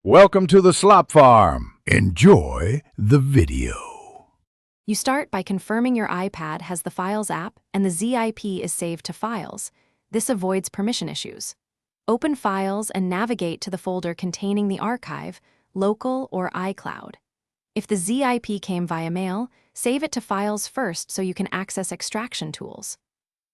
Welcome to the Slop Farm. Enjoy the video. You start by confirming your iPad has the Files app and the zip is saved to Files. This avoids permission issues. Open Files and navigate to the folder containing the archive, local or iCloud. If the zip came via mail, save it to Files first so you can access extraction tools.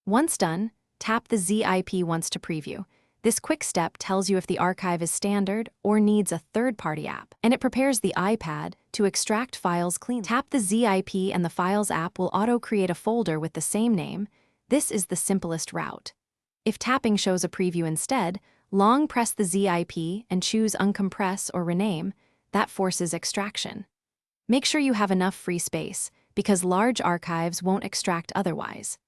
Once done, tap the zip once to preview. This quick step tells you if the archive is standard or needs a third-party app, and it prepares the iPad to extract files cleanly. Tap the zip and the Files app will auto-create a folder with the same name. This is the simplest route. If tapping shows a preview instead, long press the zip and choose uncompress or rename. That forces extraction. Make sure you have enough free space, because large archives won't extract otherwise.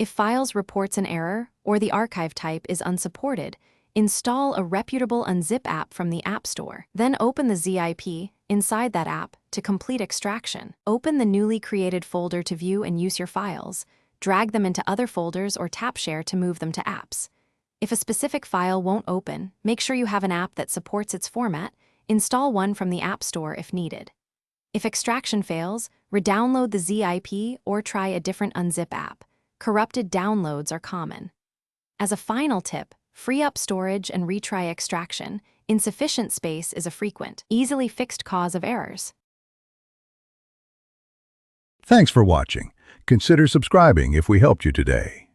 If Files reports an error or the archive type is unsupported, install a reputable Unzip app from the App Store. Then open the zip inside that app to complete extraction. Open the newly created folder to view and use your files. Drag them into other folders or tap Share to move them to apps. If a specific file won't open, make sure you have an app that supports its format. Install one from the App Store if needed. If extraction fails, re-download the zip or try a different Unzip app. Corrupted downloads are common. As a final tip, free up storage and retry extraction. Insufficient space is a frequent, easily fixed cause of errors. Thanks for watching. Consider subscribing if we helped you today.